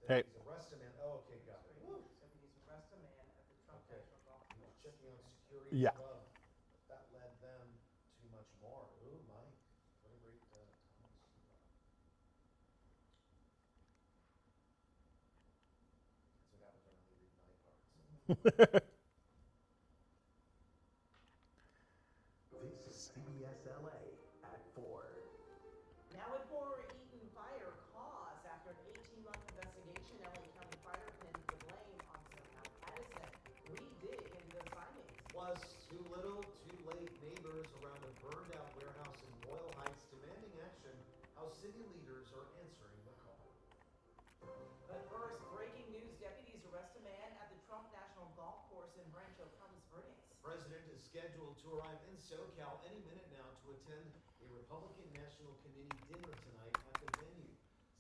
Hey. Arrest a man. Oh, okay, got it. Woo. Deputies arrest a man at the Trump Okay. National Golf He was Course. checking out security Yeah. club. That led them to much more. Ooh, Mike. What a great Thomas. That's what happens when I only read my parts. This is CBS LA at 4. Now at 4, Eaton Fire cause. After an 18-month investigation, LA County Fire pinned the blame on SoCal Edison. We dig into those findings. Plus, too little, too late. Neighbors around a burned-out warehouse in Royal Heights demanding action. How city leaders are answering the call. But first, breaking news, deputies arrest a man at the Trump National Golf Course in Rancho Palos Verdes. President is scheduled to arrive in SoCal any minute now to attend a Republican National Committee dinner tonight at the venue.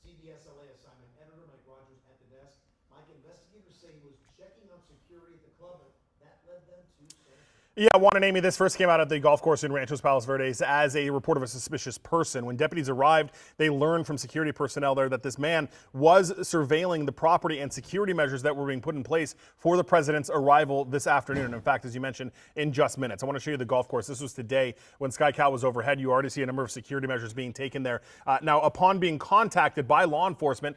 CBS LA assignment editor Mike Rogers at the desk. Mike, investigators say he was checking out security at the club, and that led them to sanctions. Yeah, Juan and Amy, this first came out at the golf course in Rancho Palos Verdes as a report of a suspicious person. When deputies arrived, they learned from security personnel there that this man was surveilling the property and security measures that were being put in place for the president's arrival this afternoon. In fact, as you mentioned, in just minutes. I want to show you the golf course. This was today when SkyCal was overhead. You already see a number of security measures being taken there. Now, upon being contacted by law enforcement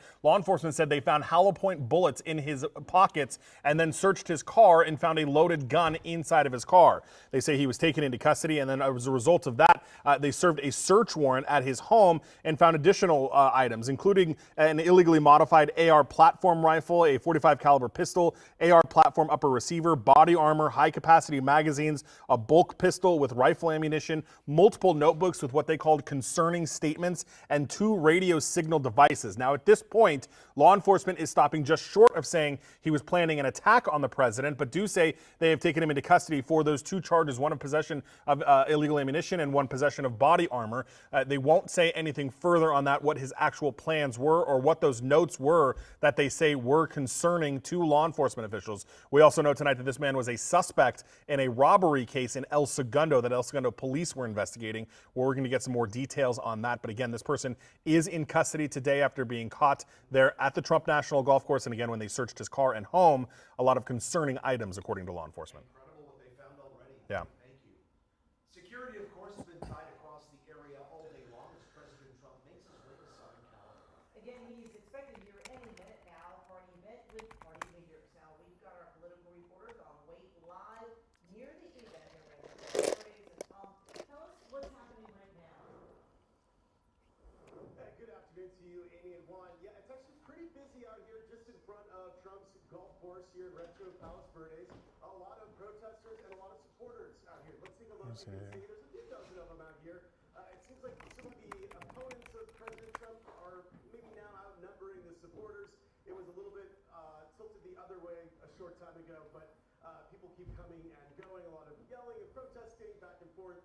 said they found hollow point bullets in his pockets and then searched his car and found a loaded gun inside of his car. They say he was taken into custody, and then as a result of that, they served a search warrant at his home and found additional items, including an illegally modified AR platform rifle, a .45 caliber pistol, AR platform upper receiver, body armor, high-capacity magazines, a bulk pistol with rifle ammunition, multiple notebooks with what they called concerning statements, and 2 radio signal devices. Now, at this point, law enforcement is stopping just short of saying he was planning an attack on the president, but do say they have taken him into custody for those 2 charges, one of possession of illegal ammunition and one possession of body armor. They won't say anything further on that, what his actual plans were or what those notes were that they say were concerning to law enforcement officials. We also know tonight that this man was a suspect in a robbery case in El Segundo that El Segundo police were investigating. We're going to get some more details on that. But again, this person is in custody today after being caught there at the Trump National Golf Course. And again, when they searched his car and home, a lot of concerning items, according to law enforcement. Incredible what they found already. Yeah. Thank you. Security, of course, has been tied across the area all day long as President Trump makes his way to Southern California. Again, he's expected here any minute now for an event with party leaders. Now, we've got our political reporters on wait live near the event here in Rancho Palos Verdes. And Tom, tell us what's happening right now. Hey, good afternoon to you, Amy and Juan. Yeah, it's actually pretty busy out here just in front of Trump's golf course here in Rancho Palos Verdes. A lot of protesters and a lot of supporters out here. Let's take a look. You can see there's a few dozen of them out here. It seems like some of the opponents of President Trump are maybe now outnumbering the supporters. It was a little bit tilted the other way a short time ago, but people keep coming and going. A lot of yelling and protesting back and forth.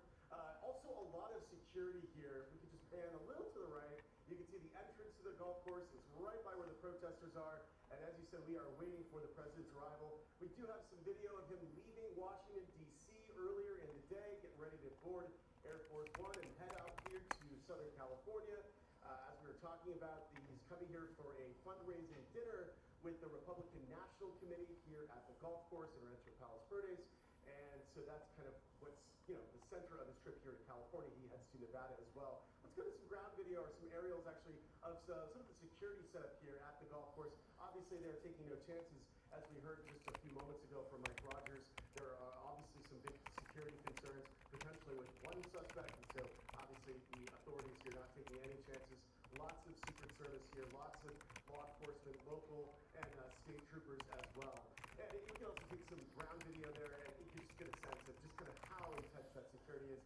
Also, a lot of security here. We can just pan a little to the right. You can see the entrance to the golf course is right by where the protesters are. And as you said, we are waiting for the president's arrival. We do have some video of him leaving Washington, D.C. earlier in the day, getting ready to board Air Force One and head out here to Southern California. As we were talking about, he's coming here for a fundraising dinner with the Republican National Committee here at the golf course in Rancho Palos Verdes. And so that's kind of what's, the center of his trip here in California. He heads to Nevada as well. Let's go to some ground video or some aerials actually of some of the security setup here at the golf course. Obviously, they're taking no chances, as we heard just a few moments ago from Mike Rogers. There are obviously some big security concerns, potentially with one suspect. And so obviously the authorities here not taking any chances. Lots of Secret Service here, lots of law enforcement, local and state troopers as well. And you can also take some ground video there, and you can just get a sense of just kind of how intense that security is.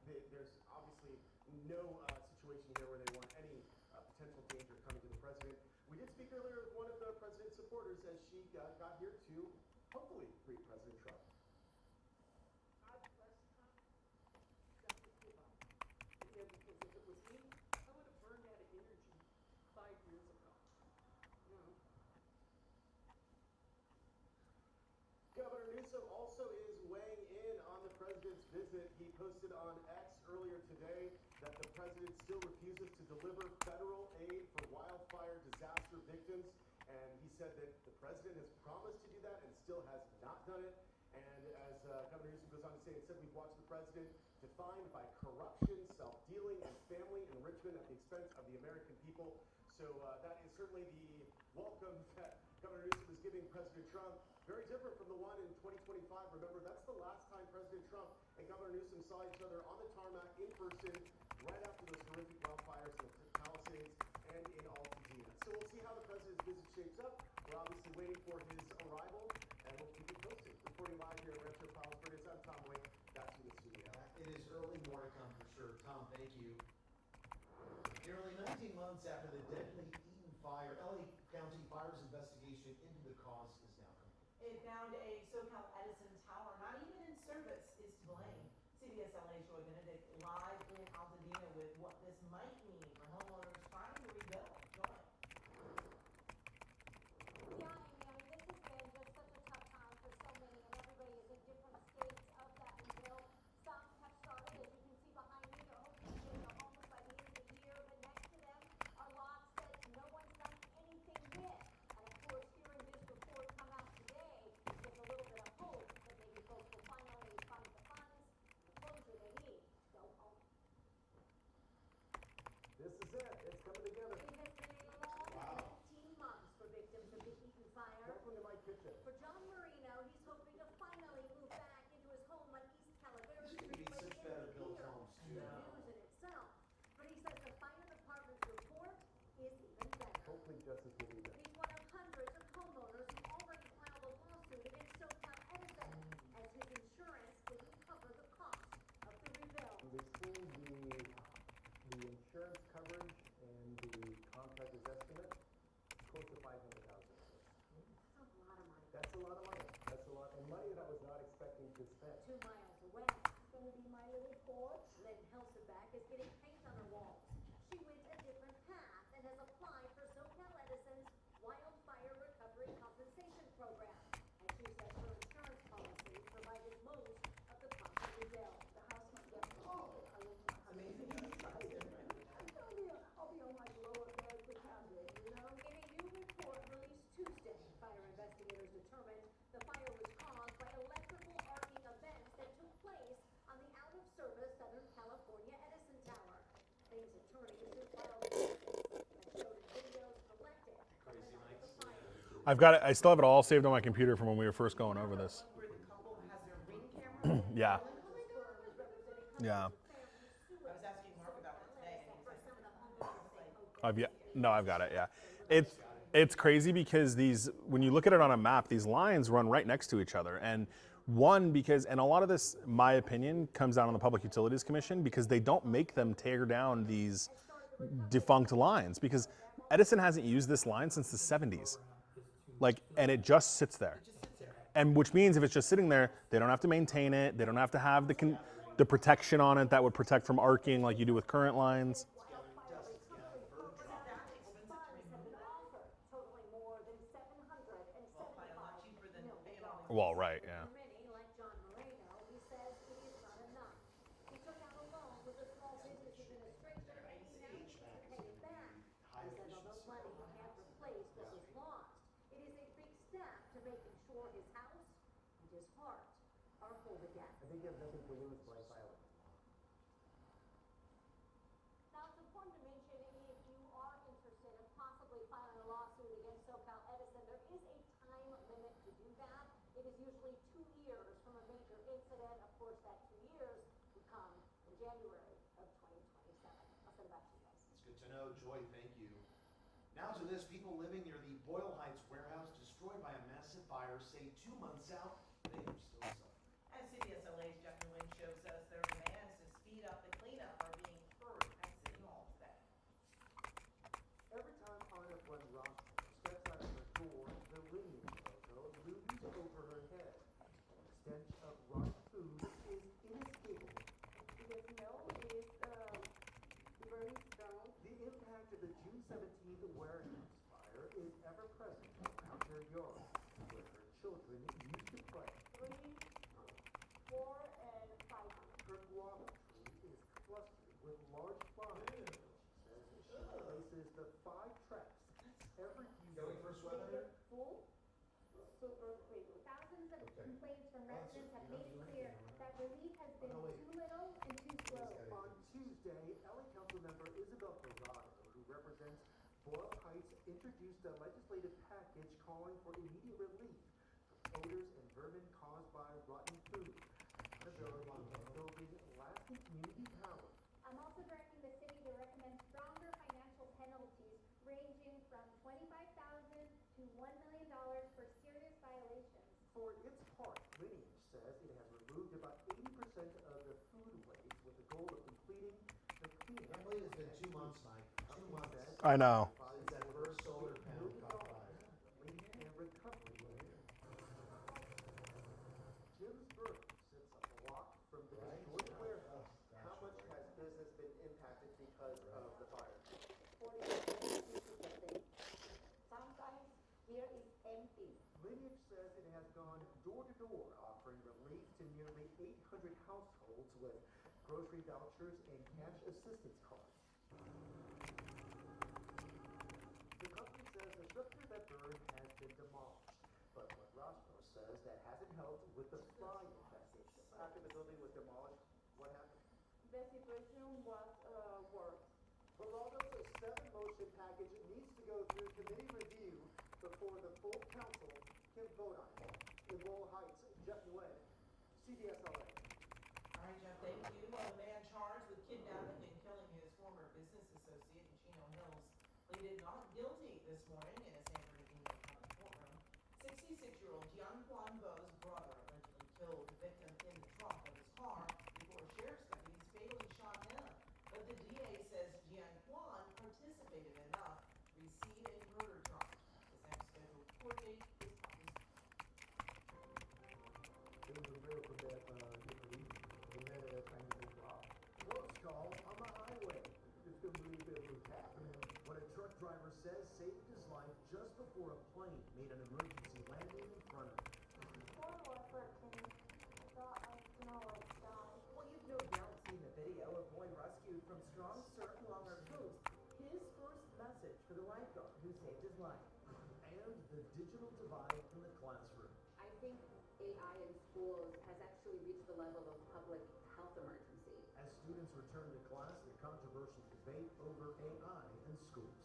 There's obviously no situation here where they want any potential danger coming to the president. We did speak earlier with one of the president's supporters as she got here to hopefully greet President Trump. God bless Trump. That's the key about it. Because if it was me, I would have burned out of energy 5 years ago. Governor Newsom also is weighing in on the president's visit. He posted on X earlier today that the president still refuses to deliver federal aid for wildfire disaster victims. still has not done it. And as Governor Newsom goes on to say, it said we've watched the president defined by corruption, self-dealing, and family enrichment at the expense of the American people. So that is certainly the welcome that Governor Newsom is giving President Trump. Very different from the one in 2025. Remember, that's the last time President Trump and Governor Newsom saw each other on the tarmac in person right after those horrific wildfires in the Palisades and in Altadena. So we'll see how the president's visit shapes up. We're obviously waiting for his arrival, and we'll keep you posted. Reporting live here at Rancho Palos Verdes, I'm Tom Wayne. Back to the studio. It is early, more to come for sure. Tom, thank you. Nearly 19 months after the deadly Eaton fire, LA County Fire's investigation into the cause is now complete. It found a SoCal Edison tower, not even in service, is to blame. CBS LA's Joy Benedict live in Altadena with what this might mean for homeowners trying to rebuild. Joy. Yeah, Amy, I mean, this has been just such a tough time for so many, and everybody is in different states of that rebuild. Some have started, as you can see behind me, they're hoping to get their homes by the end of the year, but next to them are lots that no one's done anything with. And of course, hearing this report come out today gives a little bit of hope that maybe folks will finally find the funds, the closure they need to go home. This is it. It's coming together. It has been a long 18 months for victims of the Eaton fire. Welcome to my kitchen. For John Marino, he's hoping to finally move back into his home on East Calavera This Street could be by the such end of better the built year. homes, too. Good news in itself. But he says the fire department's report is even better. Hopefully justice will be done. He's one of hundreds of homeowners who already filed a lawsuit against SoCal Edison as his insurance didn't cover the cost of the rebuild. Between the insurance coverage and the contractor's estimate, it's close to $500,000. That's a lot of money. That's a lot of money. That's a lot, and money that I was not expecting to spend. 2 miles away. It's gonna be my little porch. Lynn Helseback is getting paint on her walls. She went a different path and has applied for SoCal Edison's Wildfire Recovery Compensation Program. And she says her insurance policy provided most of the cost of the rebuild. The house might get Amazing. I'll be on my lower bed with Camden, you know? In a new report released Tuesday, fire investigators determined the fire was caused by electrical arcing events that took place on the out-of-service Southern California Edison Tower. Things attorneys who filed cases that showed videos collected from the night of the fire. I've got it. I still have it all saved on my computer from when we were first going over this. Where the couple has their ring camera. Yeah. Oh my God. Yeah. I was asking Mark about it today, and he said, I've got it. Yeah. It's crazy because when you look at it on a map, these lines run right next to each other. And and a lot of this, my opinion, comes down on the Public Utilities Commission because they don't make them tear down these defunct lines because Edison hasn't used this line since the 70s. And it just sits there. And which means if it's just sitting there, they don't have to maintain it. They don't have to have the protection on it that would protect from arcing like you do with current lines. Totaling more than $775 million. Well, right, yeah. For many, like John Moreno, he says it is not enough. He took out a loan with the Small Business Administration and he now needs to pay it back. He says although money can't replace what was lost, it is a big step to making sure his house and his heart are whole again. I think you have nothing to lose by filing. Now, it's important to mention, if you are interested in possibly filing a lawsuit against SoCal Edison, there is a time limit to do that. It is usually 2 years from a major incident. Of course, that 2 years would come in January of 2027. I'll send it back to you guys. It's good to know. Joy, thank you. Now to this, people living near the Boyle Heights warehouse destroyed by a massive fire say 2 months out, they are still suffering. As CBS LA's Jeff Nguyen shows us, their demands to speed up the cleanup are being heard at City Hall today. Every time Anna Gwen Ross steps out of her door, the ringing photo looms over her head. Stench of rotten food is inescapable. The smell is very strong. The impact of the June 17th warehouse fire is ever present around her yard, where her children used to play. 3, 4, and 5. Her guava tree is clustered with large flies. She says she places the 5 traps every few Going for days. sweater? Full, super clean. Thousands residents have made it clear that relief has been too little and too slow. On Tuesday, LA Councilmember Isabel Ferraro, who represents Boyle Heights, introduced a legislative package calling for immediate relief from odors and vermin caused by rotten food. Accountability and building lasting community power. I'm also directing the city to recommend stronger financial penalties ranging from $25,000 to $1 million for serious violations. For its part, Lineage says it has removed about 80% of the food waste with the goal of completing the cleanup. I believe it's been 2 months, Mike. 2 months. I know. Since that first solar panel caught fire. Relief and recovery. Jim's Burger sits a block from the historic warehouse. How much has business been impacted because of the fire? 40 Sometimes here is empty. Lineage says it has gone door to door, offering relief to nearly 800 households with grocery vouchers and cash assistance cards. The company says the structure that burned has been demolished, but what Roscoe says that hasn't helped with the fly infestation. After the building was demolished, what happened? The situation was worse. Geraldo's 7-motion package needs to go through committee review before the full council can vote on it. In Boyle Heights, Jeff Nguyen, CBS LA. All right, Jeff, thank you. A man charged with kidnapping and killing his former business associate in Chino Hills pleaded not guilty this morning in a San Bernardino County courtroom. 66-year-old Jian Guan Bo's brother allegedly killed the victim in the trunk of his car before sheriff's deputies fatally shot him. But the DA says Jian Guan participated enough to receive a murder charge. His next scheduled court date is August. Close call on the highway. It's going to be a bit of a when a truck driver says saved his life just before a plane made an emergency landing in front of him. Well, you've no doubt seen the video of boy rescued from strong surf along our coast. His first message for the lifeguard who saved his life. And the digital divide in the classroom. I think AI in schools has actually reached the level of public health emergency. As students return to class, the controversial debate over AI in schools.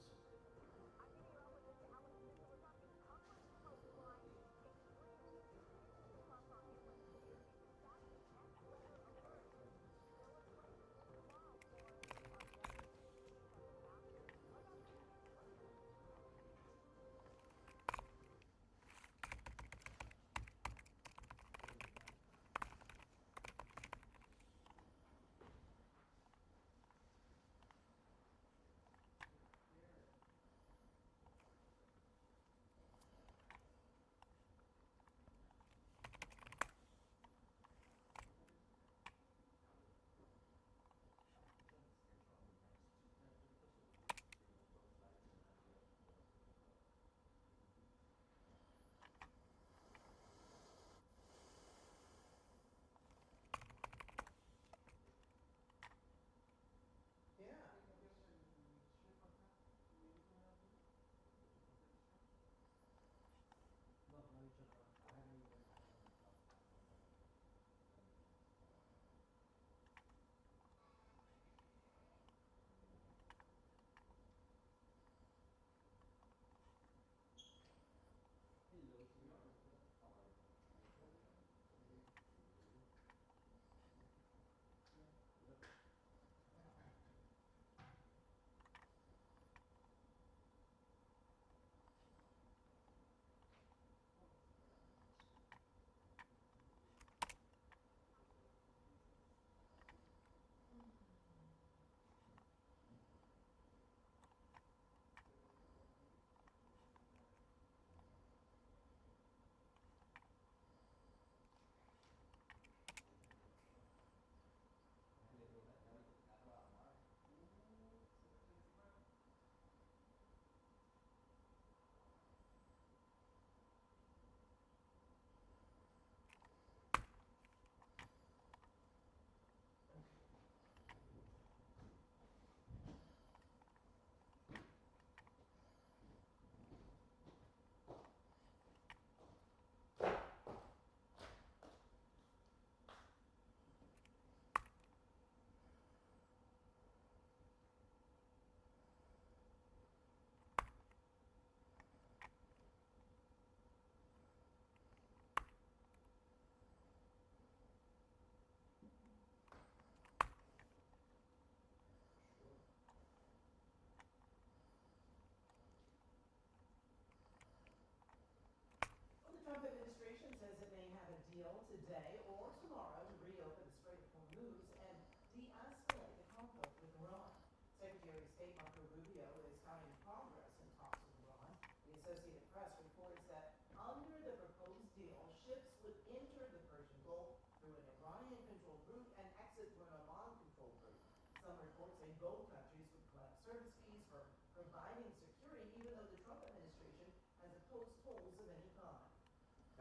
both countries would collect service fees for providing security, even though the Trump administration has opposed tolls of any kind.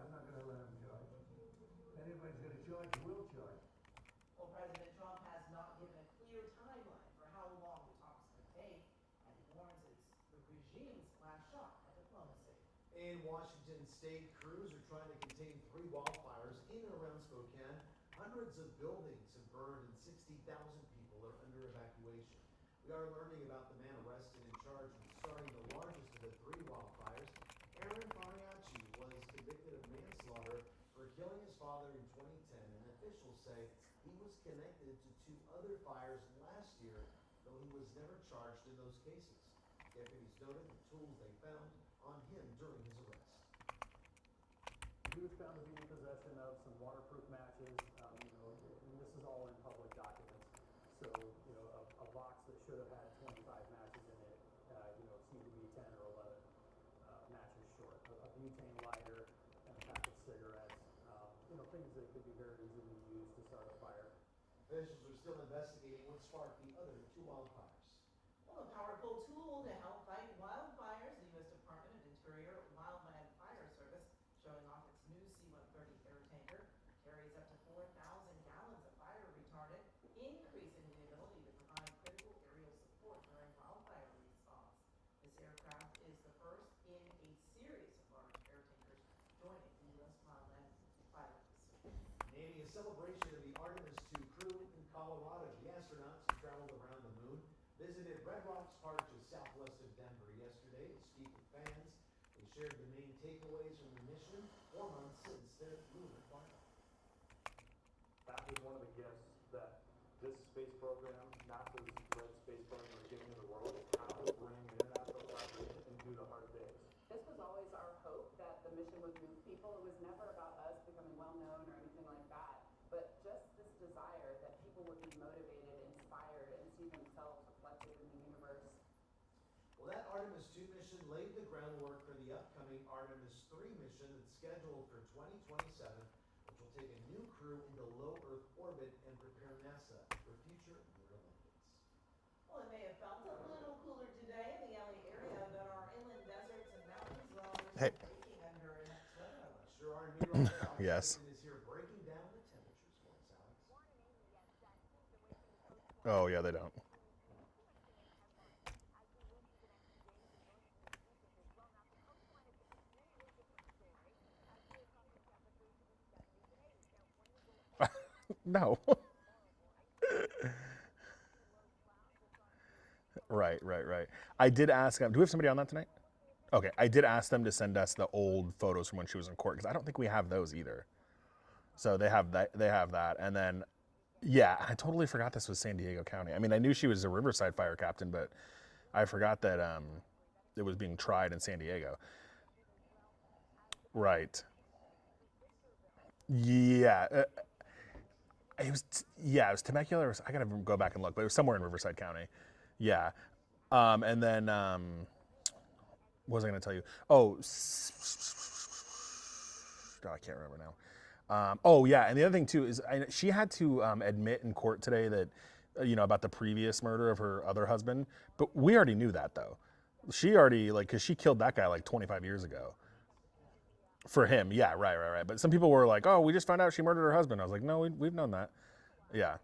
I'm not gonna let them charge. If anybody's gonna charge, we'll charge. Well, President Trump has not given a clear timeline for how long the talks could take, and he warns it's the regime's last shot at diplomacy. In Washington state, crews are trying to contain 3 wildfires in and around Spokane. Hundreds of buildings have burned and 60,000 people are under evacuation. We are learning about the man arrested in charge of starting the largest of the 3 wildfires. Aaron Mariachi was convicted of manslaughter for killing his father in 2010, and officials say he was connected to 2 other fires last year, though he was never charged in those cases. Deputies noted the tools they found on him during his arrest. He was found to be in possession of some waterproof matches, and this is all in public documents. So, a box that should have had 25 matches in it, seemed to be 10 or 11 matches short. A butane lighter and a pack of cigarettes, things that could be very easily used to start a fire. Officials are still investigating what sparked the other 2 wildfires. Well, a powerful tool to help fight wildfires, the U.S. Department of Interior Wildland Fire Service showing off its new C-130 air tanker. Carries up to 4,000 gallons of fire retardant, increasing the ability to provide critical aerial support during wildfire response. This aircraft is the first in a series of large air tankers joining the U.S. Wildland Fire Service. Naming a celebration of the Artemis II crew in Colorado. The astronauts who traveled around the moon visited Red Rocks Park just southwest of Denver yesterday to speak with fans. They shared the main takeaways from the mission 4 months since their lunar flight. That was one of the gifts that this space program, NASA's led space program, are giving to the world, is how to bring international collaboration into the hard days. This was always our hope, that the mission would move people. It was never about us becoming well-known or anything like that, but just this desire that people would be motivated, inspired, and see themselves reflected in the universe. Well, that Artemis II mission laid the groundwork for the upcoming Artemis III mission that's scheduled for 2027, which will take a new crew into low Earth orbit and prepare NASA for future Lunar landings. Well, it may have felt a little cooler today in the LA area, but our inland deserts and mountains, well, they're still baking under next weather. Sure, our meteorologist Alex Yes. Henderson is here breaking down the temperatures for us, Alex. Oh, yeah, they don't. No. Right. I did ask them. Do we have somebody on that tonight? Okay, I did ask them to send us the old photos from when she was in court because I don't think we have those either. So they have that. And then, yeah, I totally forgot this was San Diego County. I mean, I knew she was a Riverside fire captain, but I forgot that it was being tried in San Diego. Right. Yeah. It was Temecula. I gotta go back and look, but it was somewhere in Riverside County. Yeah, and then what was I gonna tell you? Oh, I can't remember now. Oh yeah, and the other thing too is she had to admit in court today that about the previous murder of her other husband, but we already knew that though. She already because she killed that guy like 25 years ago. For him, yeah, right. But some people were like, "Oh, we just found out she murdered her husband." I was like, "No, we've known that." Yeah.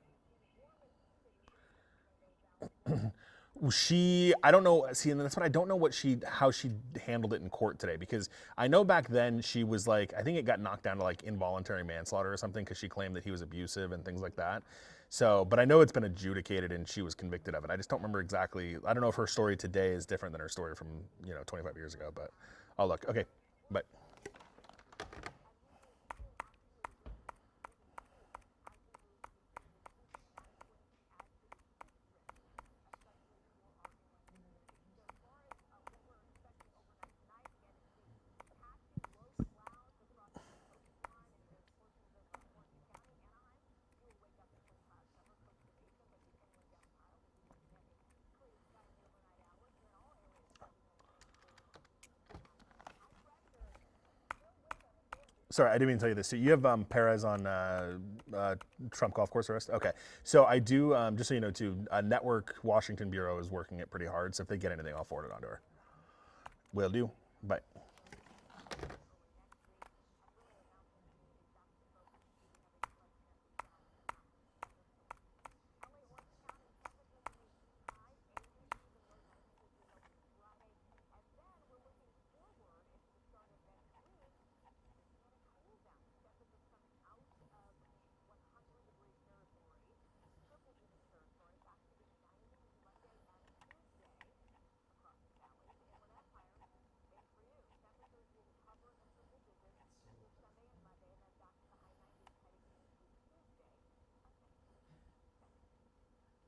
I don't know. See, and that's what I don't know how she handled it in court today, because I know back then she was like, I think it got knocked down to like involuntary manslaughter or something because she claimed that he was abusive and things like that. So, but I know it's been adjudicated and she was convicted of it. I just don't remember exactly. I don't know if her story today is different than her story from 25 years ago, but I'll look. Okay, but. Sorry, I didn't mean to tell you this. So you have Perez on Trump golf course arrest? Okay. So I do, just so you know, too, Network Washington Bureau is working it pretty hard. So if they get anything, I'll forward it on to her. Will do. Bye.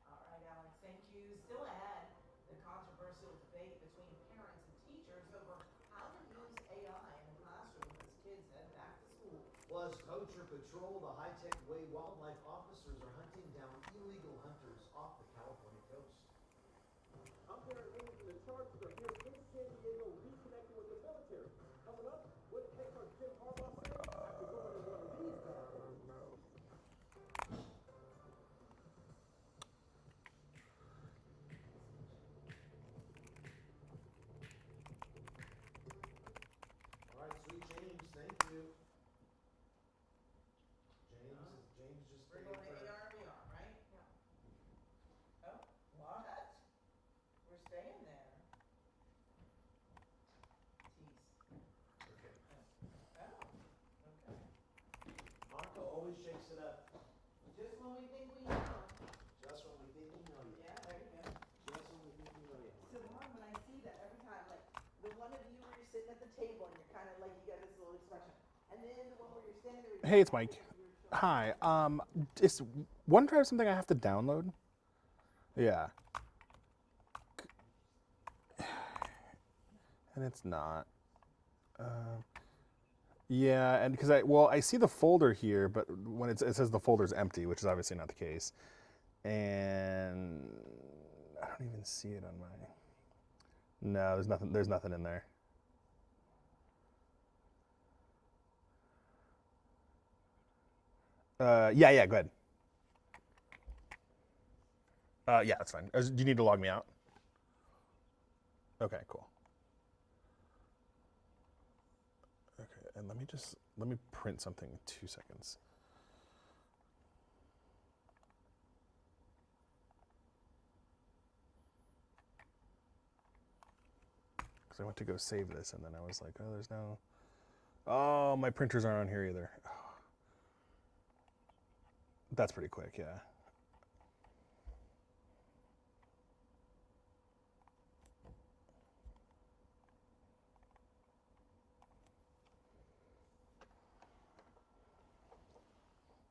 All right, Alex, thank you. Still ahead, the controversial debate between parents and teachers over how to use AI in the classroom as kids head back to school. Plus, Poacher Patrol, the high-tech way wildlife officers are hunting down illegal hunters off the California coast. I'm Darren Haynes, and the Chargers are here in San Diego reconnecting with the military. Coming up, what did head coach Jim Harbaugh say after going to one of these bad boys? All right, sweet James, thank you. James just We're stayed going to for. ARVR, right? Yeah. Oh, what? We're staying there. Tease. Okay. Oh, okay. Marco always shakes it up. Just when we think we know. Just when we think we know you. Yeah, there you go. Just when we think we know you. So Mark, when I see that every time, like the one of you where you're sitting at the table and you're kind of like you got this little expression, and then the one where you're standing there. Hey, it's Mike. Hi. Is OneDrive something I have to download? Yeah. And it's not. Yeah, and because I see the folder here, but when it says the folder's empty, which is obviously not the case, and I don't even see it on my. No, there's nothing. There's nothing in there. Yeah, go ahead. Yeah, that's fine. Do you need to log me out? Okay, cool. Okay, and let me print something in 2 seconds. Because I went to go save this, and then I was like, oh, there's no. Oh, my printers aren't on here either. Oh. That's pretty quick, yeah.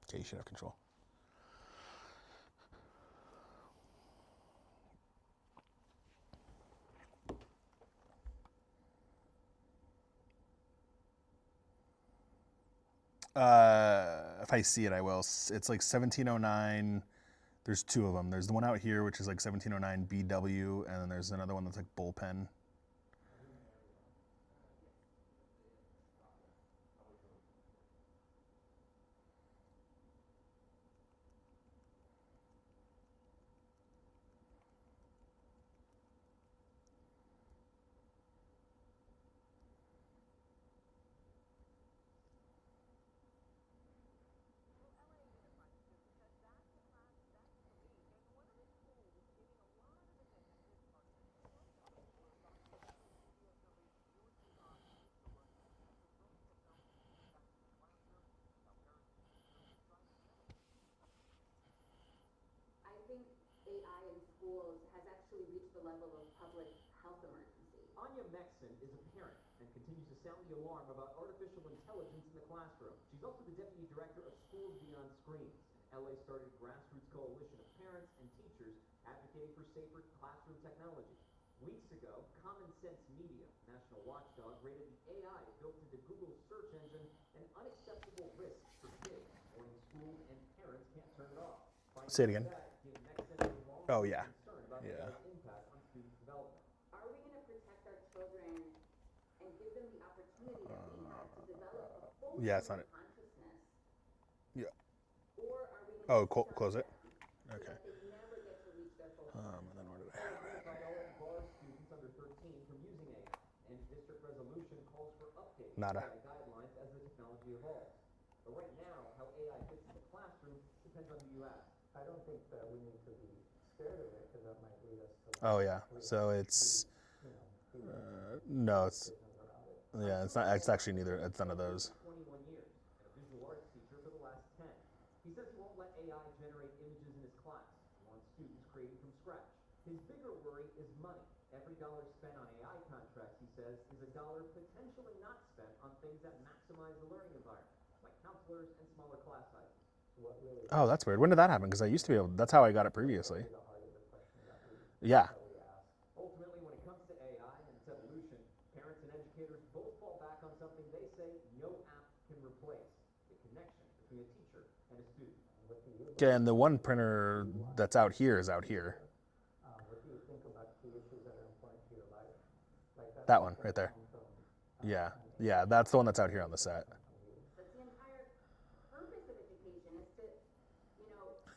Okay, you should have control. If I see it, I will. It's like 1709. There's two of them. There's the one out here, which is like 1709 BW, and then there's another one that's like bullpen. I think AI in schools has actually reached the level of public health emergency. Anya Mexon is a parent and continues to sound the alarm about artificial intelligence in the classroom. She's also the deputy director of Schools Beyond Screens, an LA-started grassroots coalition of parents and teachers advocating for safer classroom technology. Weeks ago, Common Sense Media, national watchdog, rated the AI built into Google's search engine an unacceptable risk for kids, warning schools and parents can't turn it off. Say it again. Oh, yeah. Yeah. Are we going to protect our children and give them the opportunity that we have to develop a full Yeah, it's not it. consciousness? Yeah. Or are we Oh, going to shut close it. them so Okay. that they never get to reach their full And potential? then where did I LA have it? Unified already bars students under 13 from using AI, and district resolution calls for updating Nada. AI guidelines as the technology evolves. But right now, how AI fits in the classroom depends on who you ask. I don't think that we need to be scared of it because that might lead us to. Oh yeah. So it's no, it's yeah, it's not. It's actually neither. It's none of those. 21 years and a visual arts teacher for the last 10. He says he won't let AI generate images in his class. He wants students creating from scratch. His bigger worry is money. Every dollar spent on AI contracts, he says, is a dollar potentially not spent on things that maximize the learning environment, like counselors and smaller class sizes. Oh, that's weird. When did that happen? Because I used to be able. That's how I got it previously. Yeah. Ultimately, when it comes to AI and its evolution, parents and educators both fall back on something they say no app can replace: the connection between a teacher and a student. Okay, and the one printer that's out here is out here. What do you think about the issues that are important to your life? That one right there. Yeah, yeah, that's the one that's out here on the set. But the entire purpose of education is to,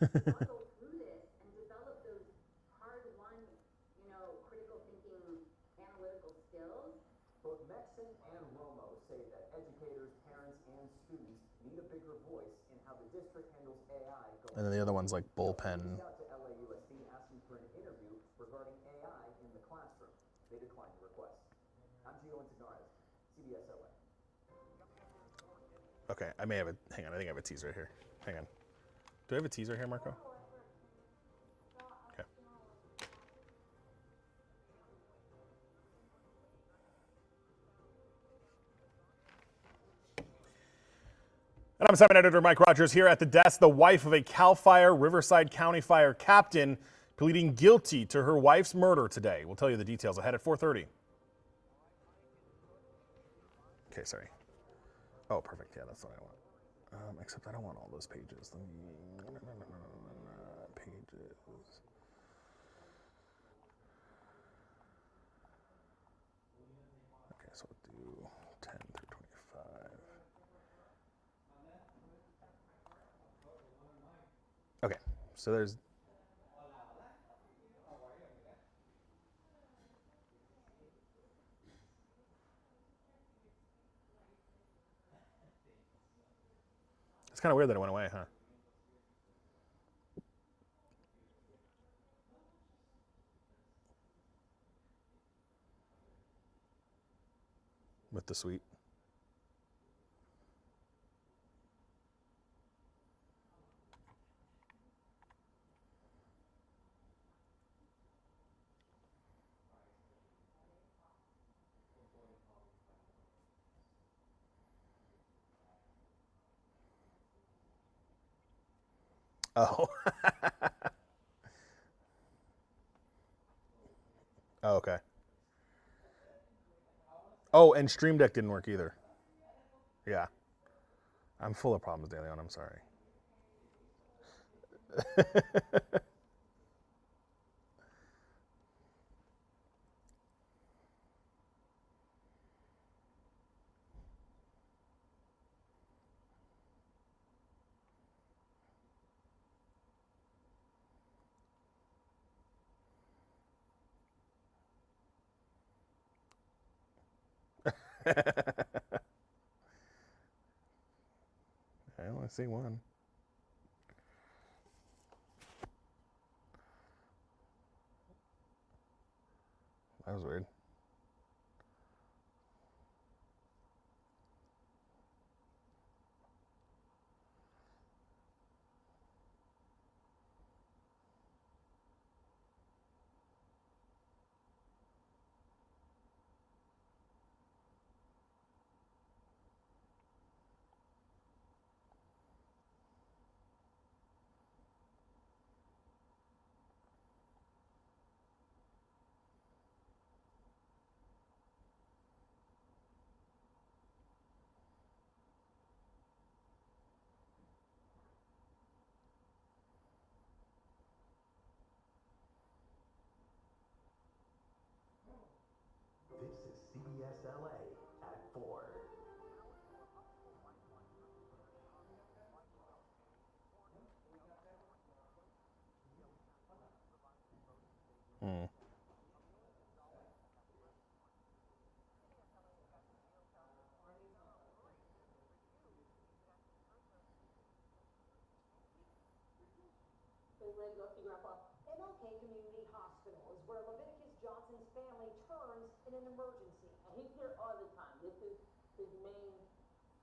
struggle through this and develop those hard-won, critical thinking, analytical skills. Both Mexon and Romo say that educators, parents, and students need a bigger voice in how the district handles AI. And then the other one's like bullpen. Reached out to LAUSD asking for an interview regarding AI in the classroom. They declined the request. I'm Gio Insignares, CBS LA. Okay, I may have a. Hang on, I think I have a tease right here. Hang on. Do I have a tease right here, Marco? Okay. And I'm 7 editor Mike Rogers here at the desk. The wife of a CAL FIRE Riverside County Fire captain pleading guilty to her wife's murder today. We'll tell you the details ahead at 4:30. Okay, sorry. Oh, perfect. Yeah, that's what I want. Except I don't want all those pages. Let me pages. Okay, so we'll do 10 through 25. Okay, so there's. It's kind of weird that it went away, huh? With the suite. Oh. Oh, okay. Oh, and Stream Deck didn't work either. Yeah. I'm full of problems, DeLeon. I'm sorry. I only see one. That was weird. This is CBS LA at 4. Lynn, go see Grandpa. MLK Community Hospital is where Leviticus Johnson's family turns in an emergency. And he's here all the time. This is his main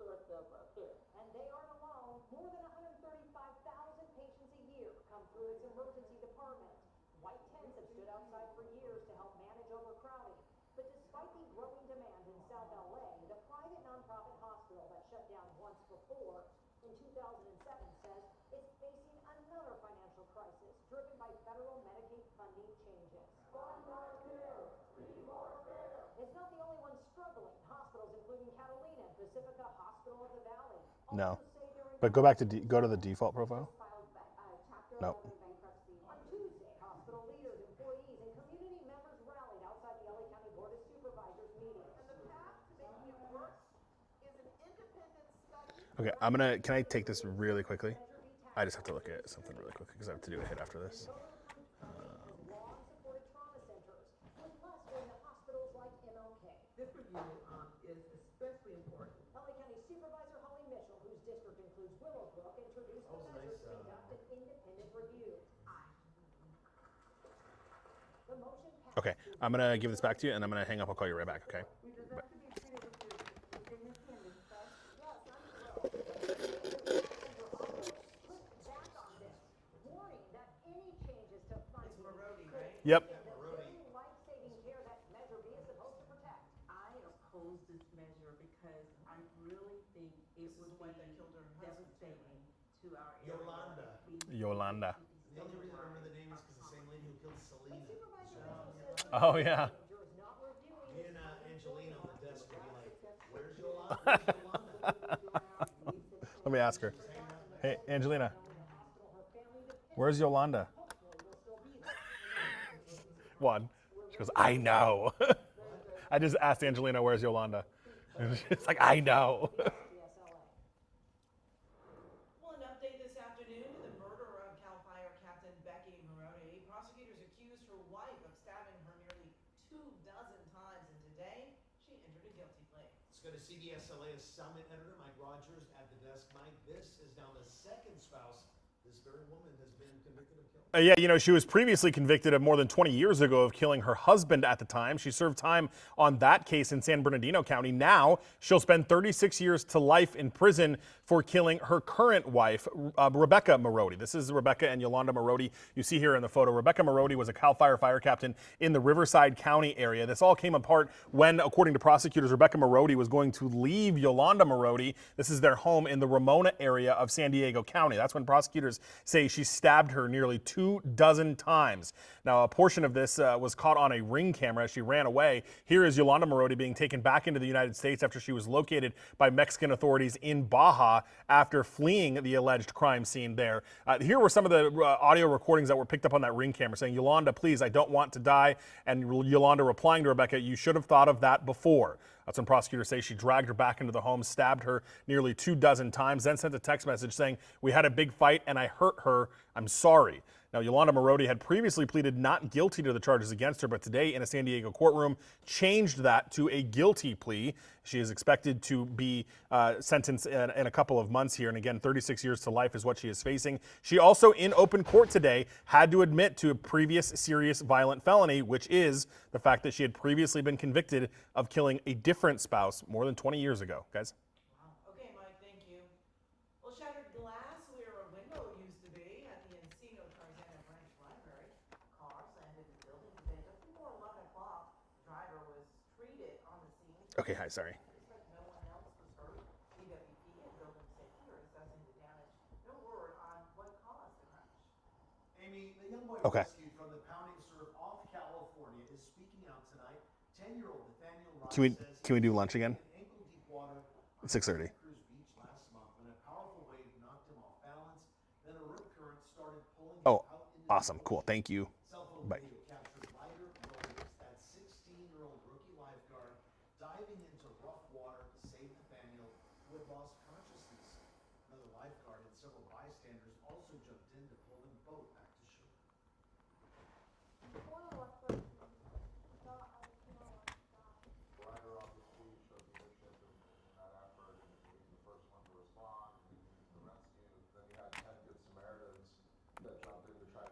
source of care. And they aren't alone. More than 135,000 patients a year come through its emergency department. White tents have stood outside for years to help manage overcrowding. But despite the growing demand in South LA, the private nonprofit hospital that shut down once before in 2007 says it's facing another financial crisis driven by federal Medicaid funding changes. It's not the only one struggling. Hospitals including Catalina and Pacifica Hospital of the Valley No. also say they're in But go back to go to the default profile. Chapter No. 11 bankruptcy. On Tuesday, hospital leaders, employees, and community members rallied outside the LA County Board of Supervisors meeting. And the path to making it worse is an independent study. Okay, can I take this really quickly? I just have to look at something really quickly because I have to do a hit after this. Long-supported trauma centers with less going to hospitals like MLK. This review is especially important. LA County Supervisor Holly Mitchell, whose district includes Willowbrook, introduced the measures to conduct an independent review. The motion passed. Okay, I'm gonna give this back to you and I'm gonna hang up. I'll call you right back. Okay. Bye. Warning that any changes to funding It's Marody, right? Yep. life-saving care that Measure B is supposed to protect. I oppose this measure because I really think it would the wife be that killed her husband's devastating to our area. Yolanda. Yolanda. The only reason I remember the name is because the same lady who killed Selena. Oh yeah. Me and Angelina on the desk would be like, where's Yolanda? Where's Yolanda? Let me ask her. Hey, Angelina. Where's Yolanda? One. She goes, I know. I just asked Angelina, where's Yolanda? And she's like, I know. Well, an update this afternoon to the murder of CAL FIRE Captain Becky Marody. Prosecutors accused her wife of stabbing her nearly 24 times, and today she entered a guilty plea. Let's go to CBS LA's Summit editor, Mike Rogers, at the desk. Mike, this is now the second spouse this very woman has been convicted of killing. Yeah, you know, she was previously convicted of more than 20 years ago of killing her husband at the time. She served time on that case in San Bernardino County. Now she'll spend 36 years to life in prison for killing her current wife, Rebecca Marody. This is Rebecca and Yolanda Marody you see here in the photo. Rebecca Marody was a CAL FIRE fire captain in the Riverside County area. This all came apart when, according to prosecutors, Rebecca Marody was going to leave Yolanda Marody. This is their home in the Ramona area of San Diego County. That's when prosecutors say she stabbed her nearly 24 times. Now, a portion of this was caught on a ring camera as she ran away. Here is Yolanda Marody being taken back into the United States after she was located by Mexican authorities in Baja after fleeing the alleged crime scene there. Here were some of the audio recordings that were picked up on that ring camera saying, Yolanda, please, I don't want to die. And Yolanda replying to Rebecca, you should have thought of that before. That's when prosecutors say she dragged her back into the home, stabbed her nearly 24 times, then sent a text message saying, we had a big fight and I hurt her. I'm sorry. Now, Yolanda Marody had previously pleaded not guilty to the charges against her, but today in a San Diego courtroom changed that to a guilty plea. She is expected to be sentenced in a couple of months here. And again, 36 years to life is what she is facing. She also, in open court today, had to admit to a previous serious violent felony, which is the fact that she had previously been convicted of killing a different spouse more than 20 years ago. Guys? Wow. Okay, Mike, thank you. Well, shattered glass where a window used to be at the Encino Tarzana Branch Library. Cars landed in the building today just before 11 o'clock. The driver was treated on the scene. Okay, hi, sorry. No one else was hurt. DWP and building safety are assessing the damage. No word on what caused the crash. Amy, the young boy Okay. rescued from the pounding surf off California is speaking out tonight. 10-year-old Nathaniel Ryan says Can we do lunch again? in ankle-deep water It's 6:30. Cruz Beach last month when a powerful wave knocked him off balance. Then a rip current started pulling him Oh, out into the awesome. ocean. Cool. Thank you. Cell phone Bye. video captured lighter waves. That 16-year-old rookie lifeguard diving into rough water to save Nathaniel, who had lost consciousness. Another lifeguard and several bystanders also jumped in to pull the boat back to shore. Rider off the sea showed leadership in that effort and being the first one to respond and leading the rescue. Then you had 10 good Samaritans that jumped in to try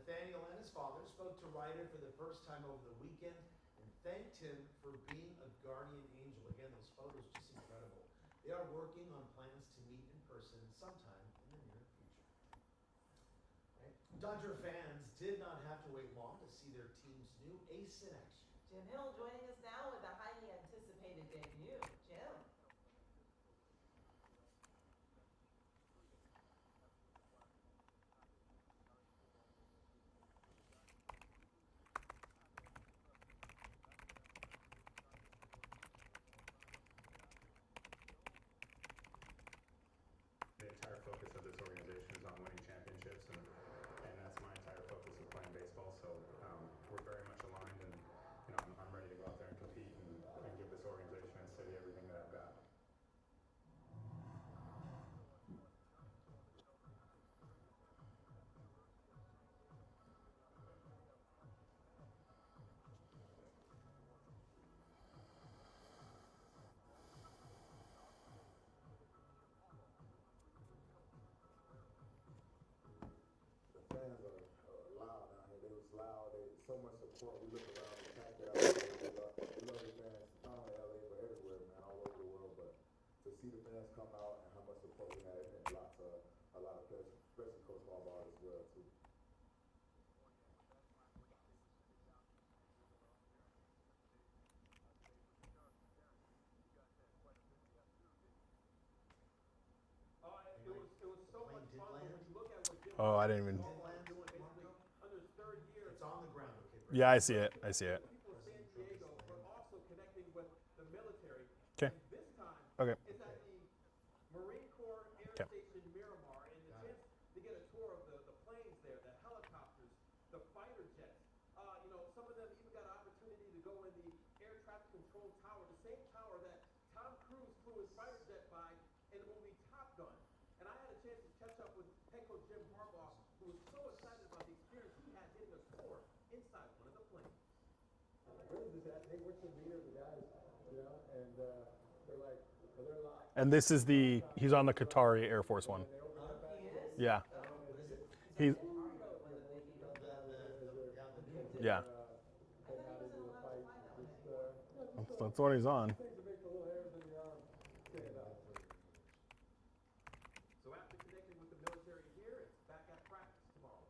Nathaniel and his father spoke to Ryder for the first time over the weekend and thanked him for being a guardian angel. Again, those photos just incredible. They are working on plans to meet in person sometime in the near future. Right? Dodger fans did not have to wait long to see their team's new ace in action. Jim Hill joining us now with a highly anticipated debut. Jim. The entire focus of this organization is on winning championships, and that's my entire focus of playing baseball. So we're very much aligned, and I'm ready to go out there and compete and give this organization and city everything that I've got. The fans are loud down here. They was loud. So much support. We look around and check it out. We love the fans, not only LA but everywhere, man, all over the world. But to see the fans come out and how much support we had, it meant a lot of pleasure, especially Coach Harbaugh as well too. It was so much fun, but when you look at what Jim Oh, I didn't even. under his third year, It's on the ground, okay? Yeah, I see it. I see it. people in San Diego, but also connecting with the military. Okay. And this time, Okay. it's at the Marine Corps Air Okay. Station Miramar, and the chance to get a tour of the planes there, the helicopters, the fighter jets. Some of them even got an opportunity to go in the air traffic control tower, the same tower that Tom Cruise flew his fighter jet by in the movie Top Gun. And I had a chance to catch up with head coach Jim Harbaugh, who was so excited about the experience he had getting a tour inside one of the planes. They were to meet the guys, and they're like, they're locked. And this is he's on the Qatari Air Force One. He is? Yeah. He's. Yeah. That's what he's on. So after connecting with the military here, it's back at practice tomorrow.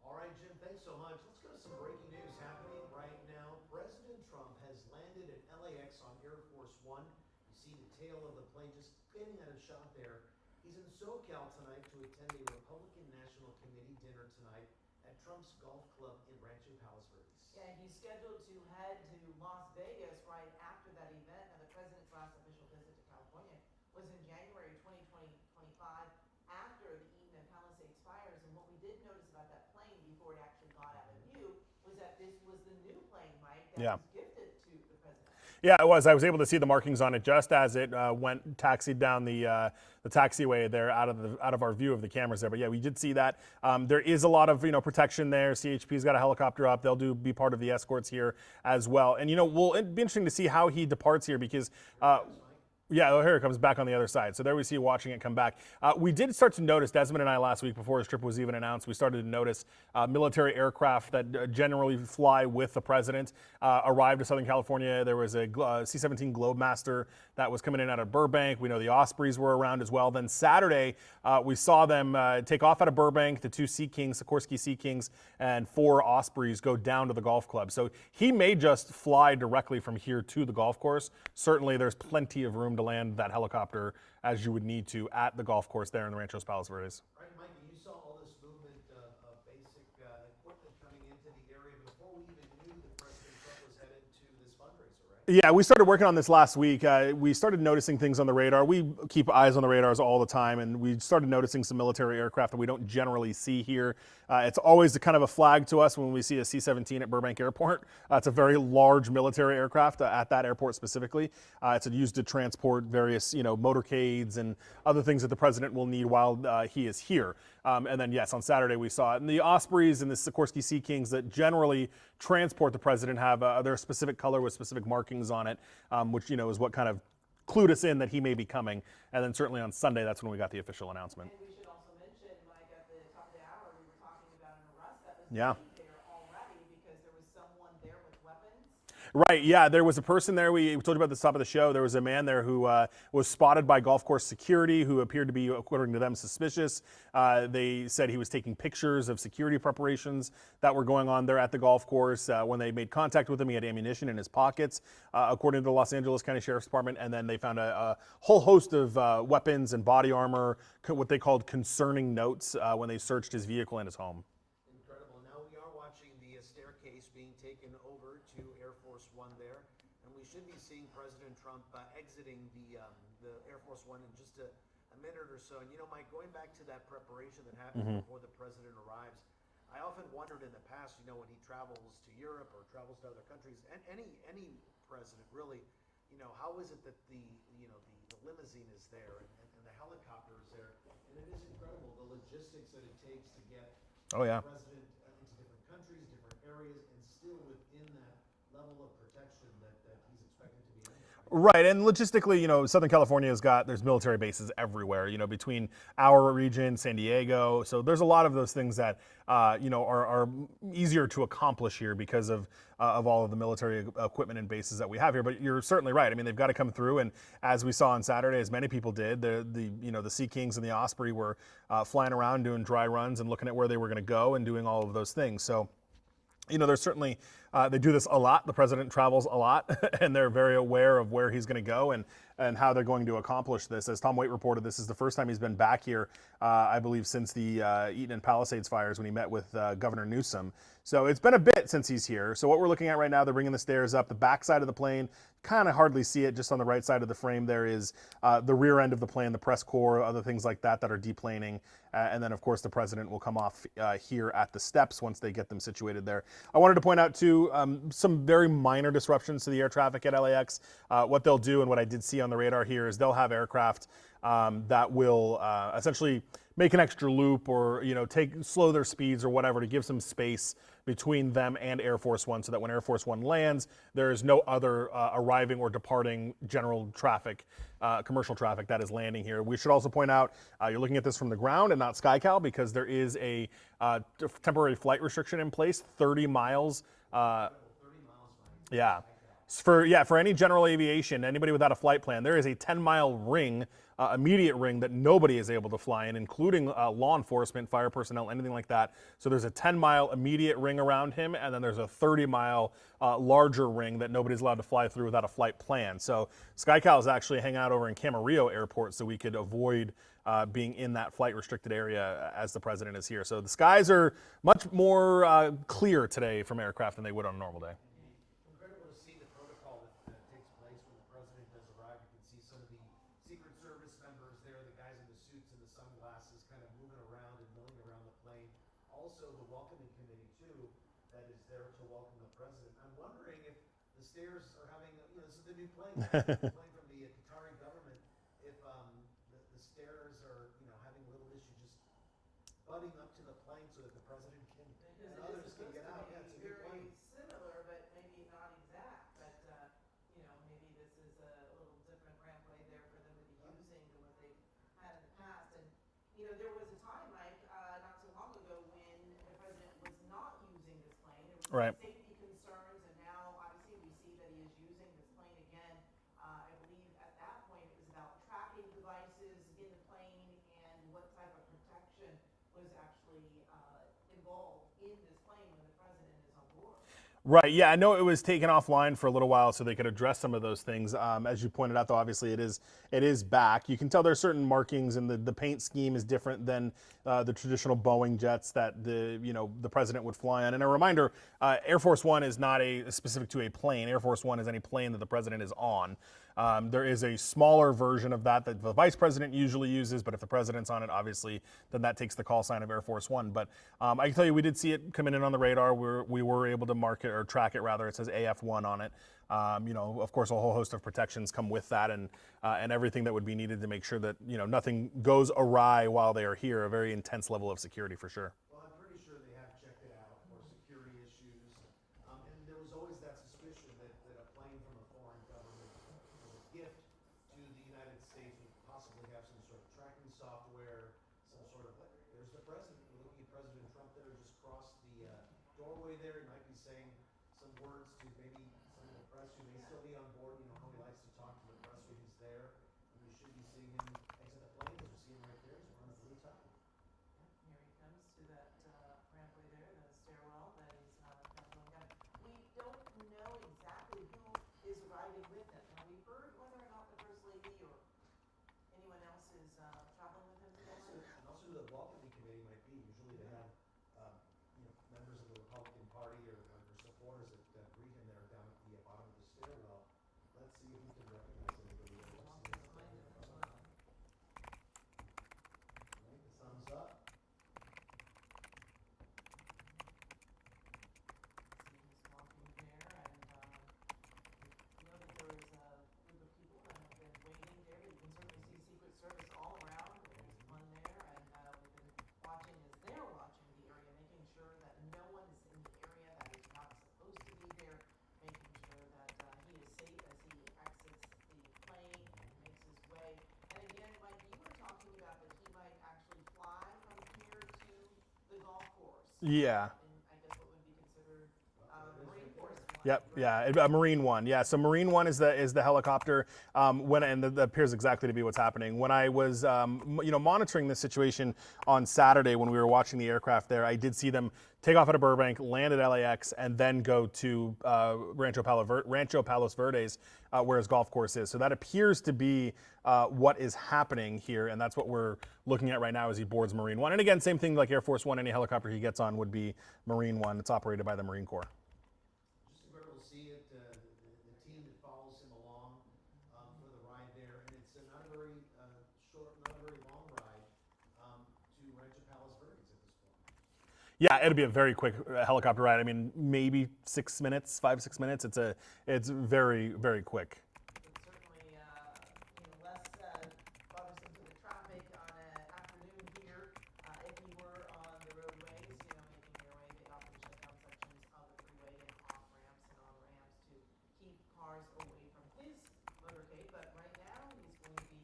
All right, Jim, thanks so much. Let's go to some breaking news happening right now. President Trump has landed at LAX on Air Force One. You see the tail of the plane just getting out of shot there. He's in SoCal tonight to attend a Republican National Committee dinner tonight at Trump's golf club in Rancho Palos Verdes. Yeah, he's scheduled to head to Las Vegas right after that event. Now, the president's last official visit to California was in January 2025 after the Eden and Palisades fires. And what we did notice about that plane before it actually got out of view was that this was the new plane, Mike, that was gifted to the president. Yeah, it was. I was able to see the markings on it just as it taxied down the taxiway there out of our view of the cameras there. But yeah, we did see that. There is a lot of protection there. CHP's got a helicopter up. They'll be part of the escorts here as well. And it'd be interesting to see how he departs here because. Yeah, here it comes back on the other side. So there we see watching it come back. We did start to notice, Desmond and I last week before his trip was even announced, we started to notice military aircraft that generally fly with the president arrived to Southern California. There was a C-17 Globemaster that was coming in out of Burbank. We know the Ospreys were around as well. Then Saturday, we saw them take off out of Burbank. The two Sea Kings, Sikorsky Sea Kings, and 4 Ospreys go down to the golf club. So he may just fly directly from here to the golf course. Certainly there's plenty of room to land that helicopter as you would need to at the golf course there in the Ranchos Palos Verdes. Right, Mikey, you saw all this movement of basic equipment coming into the area before we even knew that President Trump was headed to this fundraiser, right? Yeah, we started working on this last week. We started noticing things on the radar. We keep eyes on the radars all the time, and we started noticing some military aircraft that we don't generally see here. It's always kind of a flag to us when we see a C-17 at Burbank Airport. It's a very large military aircraft at that airport specifically. It's used to transport various, motorcades and other things that the president will need while he is here. And then, yes, on Saturday we saw it. And the Ospreys and the Sikorsky Sea Kings that generally transport the president have their specific color with specific markings on it, which, is what kind of clued us in that he may be coming. And then certainly on Sunday, that's when we got the official announcement. And we should also mention, Mike, at the top of the hour, we were talking about an arrest that was Yeah. made there already because there was someone there with weapons. Right, yeah, there was a person there. We told you about the top of the show. There was a man there who was spotted by golf course security who appeared to be, according to them, suspicious. They said he was taking pictures of security preparations that were going on there at the golf course. When they made contact with him, he had ammunition in his pockets, according to the Los Angeles County Sheriff's Department. And then they found a whole host of weapons and body armor, what they called concerning notes, when they searched his vehicle and his home. Incredible. Now we are watching the staircase being taken over to Air Force One there, and we should be seeing President Trump exiting the Air Force One in just a minute or so. And you know, Mike, going back to that preparation that happened before the president arrives, I often wondered in the past, you know, when he travels to Europe or travels to other countries, and any president really, you know, how is it that the limousine is there and the helicopter is there, and it is incredible the logistics that it takes to get Oh, yeah. the president into different countries, different areas, and still within that level of protection that he's expected to be in. Right, and logistically, you know, Southern California there's military bases everywhere, you know, between our region, San Diego. So there's a lot of those things that, you know, are easier to accomplish here because of all of the military equipment and bases that we have here. But you're certainly right. I mean, they've got to come through, and as we saw on Saturday, as many people did, the Sea Kings and the Osprey were flying around doing dry runs and looking at where they were going to go and doing all of those things. So, you know, there's certainly, they do this a lot. The president travels a lot, and they're very aware of where he's going to go and how they're going to accomplish this. As Tom Waite reported, this is the first time he's been back here, I believe, since the Eaton and Palisades fires when he met with Governor Newsom. So it's been a bit since he's here. So what we're looking at right now, they're bringing the stairs up. The back side of the plane, kind of hardly see it. Just on the right side of the frame, there is the rear end of the plane, the press corps, other things like that are deplaning. And then, of course, the president will come off here at the steps once they get them situated there. I wanted to point out, too, some very minor disruptions to the air traffic at LAX. What they'll do, and what I did see on the radar here, is they'll have aircraft that will essentially make an extra loop or, you know, slow their speeds or whatever to give some space between them and Air Force One so that when Air Force One lands, there is no other arriving or departing general traffic, commercial traffic that is landing here. We should also point out, you're looking at this from the ground and not SkyCal because there is a temporary flight restriction in place, 30 miles. 30 miles, Mike. Yeah. For any general aviation, anybody without a flight plan, there is a 10-mile ring, immediate ring that nobody is able to fly in, including law enforcement, fire personnel, anything like that. So there's a 10-mile immediate ring around him, and then there's a 30-mile larger ring that nobody's allowed to fly through without a flight plan. So SkyCal is actually hanging out over in Camarillo Airport so we could avoid being in that flight restricted area as the president is here. So the skies are much more clear today from aircraft than they would on a normal day. Incredible to see the protocol that takes place when the president does arrive. You can see some of the Secret Service members there, the guys in the suits and the sunglasses kind of moving around and milling around the plane. Also the welcoming committee, too, that is there to welcome the president. I'm wondering if the stairs are having, you know, this is the new plane, the plane from the Qatari government, if the stairs are, you know, having a little issue just butting up to the plane so that the president can and others can get out. Yeah, it's a new plane. Similar, but maybe not exact. But you know, maybe this is a little different rampway there for them to be using than what they've had in the past. And you know, there was a time, Mike, not so long ago, when the president was not using this plane. There was Right. safety concerns, and now obviously we see that he is using this plane again. I believe at that point it was about tracking devices in the plane and what type of protection was actually involved in this plane when the president is on board. Right. Yeah, I know it was taken offline for a little while so they could address some of those things. As you pointed out, though, obviously it is back. You can tell there's certain markings, and the paint scheme is different than the traditional Boeing jets that the president would fly on. And a reminder, Air Force One is not specific to a plane. Air Force One is any plane that the president is on. There is a smaller version of that the vice president usually uses, but if the president's on it, obviously, then that takes the call sign of Air Force One. But I can tell you, we did see it coming in on the radar. We were able to mark it or track it rather. It says AF1 on it. You know, of course, a whole host of protections come with that, and everything that would be needed to make sure that nothing goes awry while they are here. A very intense level of security for sure. Well, I'm pretty sure they have checked it out for security issues. And there was always that suspicion that a plane from a foreign government was a gift to the president. We're looking at President Trump there, just crossed the doorway there. He might be saying some words to maybe some of the press who may still be on board. You know how he likes to talk to the press when he's there. And we should be seeing him exit the plane, as we see him right there. He's wearing a blue tie. Here he comes to that rampway there, the stairwell that is going down. We don't know exactly who is arriving with him. Have we heard whether or not the First Lady or anyone else is traveling with him today? And also who the welcoming committee might be. Usually they have members of the Republican Party or their supporters that greet him there down at the bottom of the stairwell. Let's see if we can recognize anybody there. Right, the thumbs up. He's walking there, and you know that there is a group of people that have been waiting there. You can certainly see Secret Service all around. There's one there, and we've been watching as they're watching the area, making sure that no one is in the area that is not supposed to be there, making sure that he is safe as he exits the plane and makes his way. And again, Mike, you were talking about that he might actually fly from here to the golf course. Yeah. I guess what would be considered Marine Force One. Yep. Yeah. A Marine One. Yeah. So Marine One is the helicopter. That appears exactly to be what's happening. When I was monitoring this situation on Saturday when we were watching the aircraft there, I did see them take off out of Burbank, land at LAX, and then go to Rancho Palos Verdes, where his golf course is. So that appears to be what is happening here, and that's what we're looking at right now as he boards Marine One. And again, same thing like Air Force One. Any helicopter he gets on would be Marine One. It's operated by the Marine Corps. Just incredible to see it. The team that follows him along for the ride there, and it's not a very short, not a very long ride to Rancho Palos Verdes at this point. Yeah, it'll be a very quick helicopter ride. I mean, maybe 6 minutes, 5-6 minutes. It's very, very quick. It's certainly less bothersome to the traffic on an afternoon here. If you were on the roadways, making your way, they often shut down sections of the freeway and off ramps and on ramps to keep cars away from his motorcade. But right now, he's going to be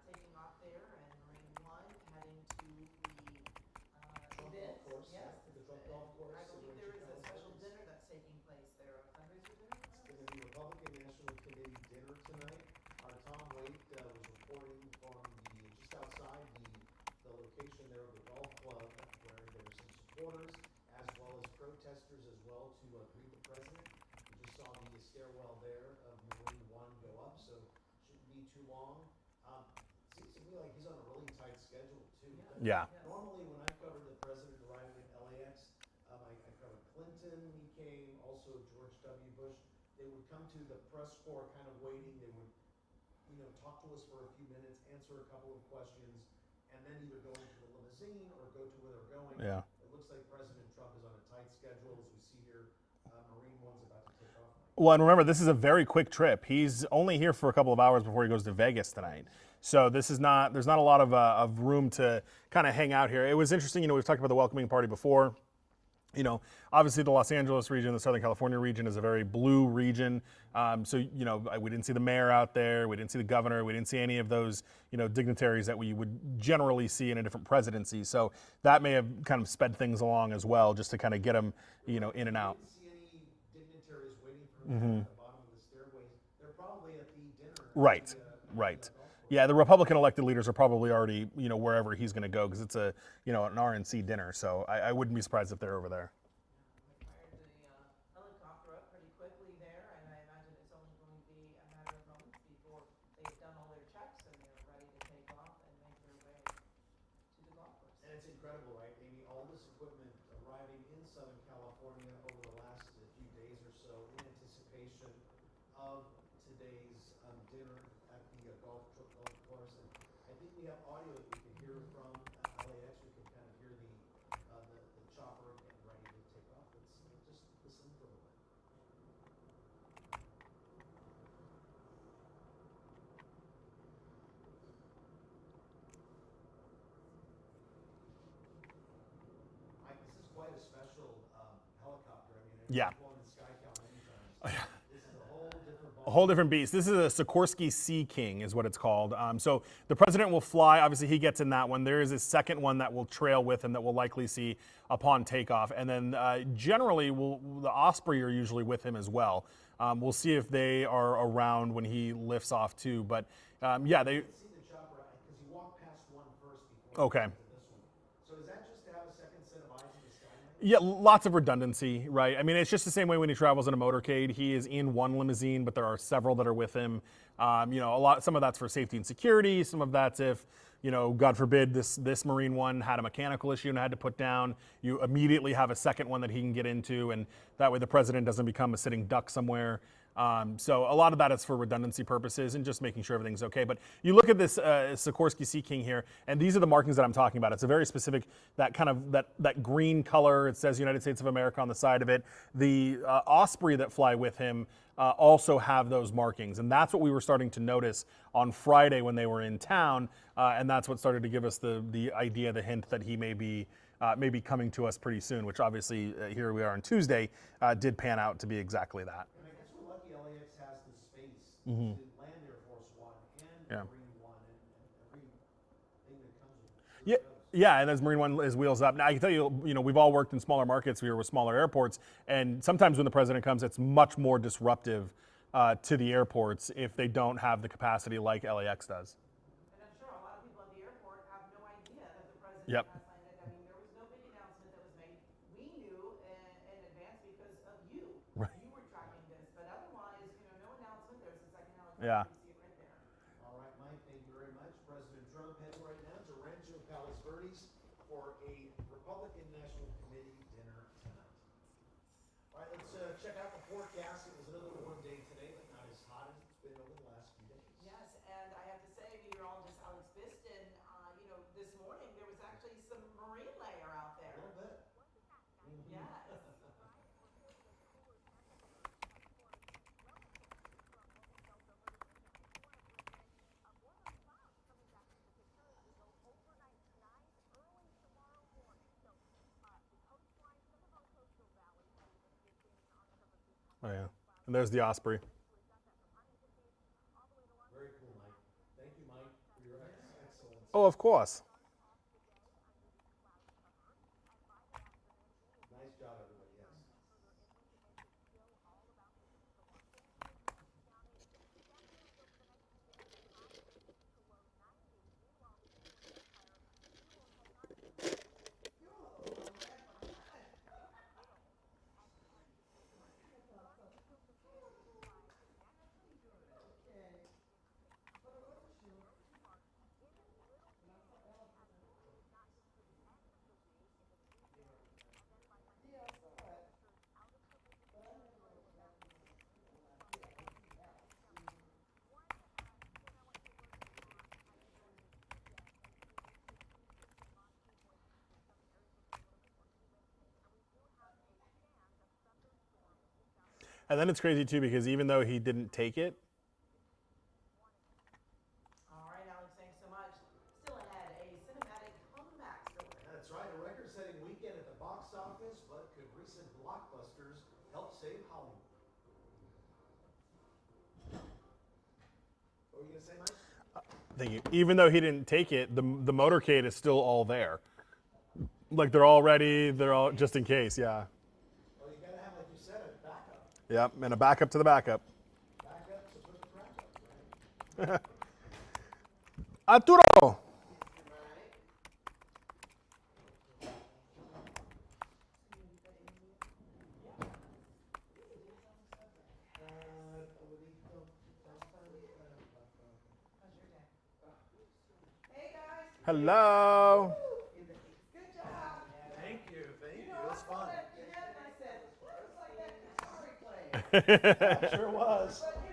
taking off there, and Marine One heading to the event. Golf course, Yes, the Trump golf course. I believe there is a special dinner that's taking place there, a fundraiser dinner. It's going to be Republican National Committee dinner tonight. Tom Waite was reporting from just outside the location there of the golf club, where there were some supporters as well as protesters as well to greet the president. We just saw the stairwell there of Marine One go up, so shouldn't be too long. Seems to me like he's on a really tight schedule too. Yeah. Normally, when I've covered the president arriving at LAX, I covered Clinton when he came, also George W. Bush. They would come to the press corps kind of waiting. They would, talk to us for a few minutes, answer a couple of questions, and then either go into the limousine or go to where they're going. Yeah. It looks like President Trump is on a tight schedule, as we see here. Marine One's about to take off. Well, and remember, this is a very quick trip. He's only here for a couple of hours before he goes to Vegas tonight. So there's not a lot of room to kind of hang out here. It was interesting, we've talked about the welcoming party before. Obviously the Los Angeles region, the Southern California region is a very blue region. So we didn't see the mayor out there. We didn't see the governor. We didn't see any of those, dignitaries that we would generally see in a different presidency. So that may have kind of sped things along as well, just to kind of get them, in and out. I didn't see any dignitaries waiting for him at the bottom of the stairways. They're probably at the dinner. Right. Right. Yeah, the Republican elected leaders are probably already, wherever he's going to go, because it's an RNC dinner. So I wouldn't be surprised if they're over there. We fired the helicopter up pretty quickly there, and I imagine it's only going to be a matter of moments before they've done all their checks and they're ready to take off and make their way to the golf course. And it's incredible, right, Amy? All this equipment arriving in Southern California over the last few days or so in anticipation of today's dinner at the golf course. And I think we have audio that we can hear from LAX. We can kind of hear the chopper getting ready to take off. Let's just listen for a moment. Mike, this is quite a special helicopter. I mean, Yeah. I've flown in SkyCal many times. This is a whole different ball. whole different beast. This is a Sikorsky Sea King, is what it's called. So the president will fly. Obviously, he gets in that one. There is a second one that will trail with him that we'll likely see upon takeoff. And then generally, the Osprey are usually with him as well. We'll see if they are around when he lifts off too. But yeah, they. See the chopper because you walk past one first before Okay. you get to this one. So is that just to have a second set of eyes in the sky? Yeah, lots of redundancy, right? I mean, it's just the same way when he travels in a motorcade. He is in one limousine, but there are several that are with him. Some of that's for safety and security. Some of that's if, God forbid, this Marine one had a mechanical issue and had to put down. You immediately have a second one that he can get into, and that way the president doesn't become a sitting duck somewhere. So a lot of that is for redundancy purposes and just making sure everything's okay. But you look at this Sikorsky Sea King here, and these are the markings that I'm talking about. It's a very specific, that kind of that green color. It says United States of America on the side of it. The Osprey that fly with him also have those markings, and that's what we were starting to notice on Friday when they were in town, and that's what started to give us the idea, the hint that he may be coming to us pretty soon. Which obviously here we are on Tuesday did pan out to be exactly that. LAX has the space Mm-hmm. to land Air Force One and Yeah. Marine One and everything that comes with it. Yeah, and as Marine One is wheels up. Now I can tell you, we've all worked in smaller markets. We were with smaller airports, and sometimes when the president comes, it's much more disruptive to the airports if they don't have the capacity like LAX does. And I'm sure a lot of people at the airport have no idea that the president Yep. has landed. I mean, there was no big announcement that was made. We knew in advance because of you. Right. You were tracking this, but otherwise, no announcement. There's a second helicopter. Yeah. You see it right there. All right, Mike, thank you very much. President Trump heading right now to Rancho Palos Verdes for a Republican National Committee dinner tonight. All right, let's check out the forecast. It was another warm day today, but not as hot as it's been over the last few days. Yes, and I have to say, meteorologist Alex Biston, this morning there was actually some marine layer out there. A little bit. Yes. Oh yeah, and there's the Osprey. Very cool, Mike. Thank you, Mike, for your excellence. Oh, of course. Nice job, everybody. Yes. And then it's crazy too because even though he didn't take it, All right, Alex, thanks so much. Still ahead, a cinematic comeback story. That's right, a record-setting weekend at the box office, but could recent blockbusters help save Hollywood? What were you going to say, Mike? thank you. Even though he didn't take it, the motorcade is still all there. Like they're all ready. They're all just in case. Yeah. Well, you got to have, like you said, a backup. Yep. And a backup to the backup. Backup to put the crack up, right? Arturo. Hey, guys. Hello. Good job. Thank you. It was fun. I said, looks like that guitar he played. Sure was. But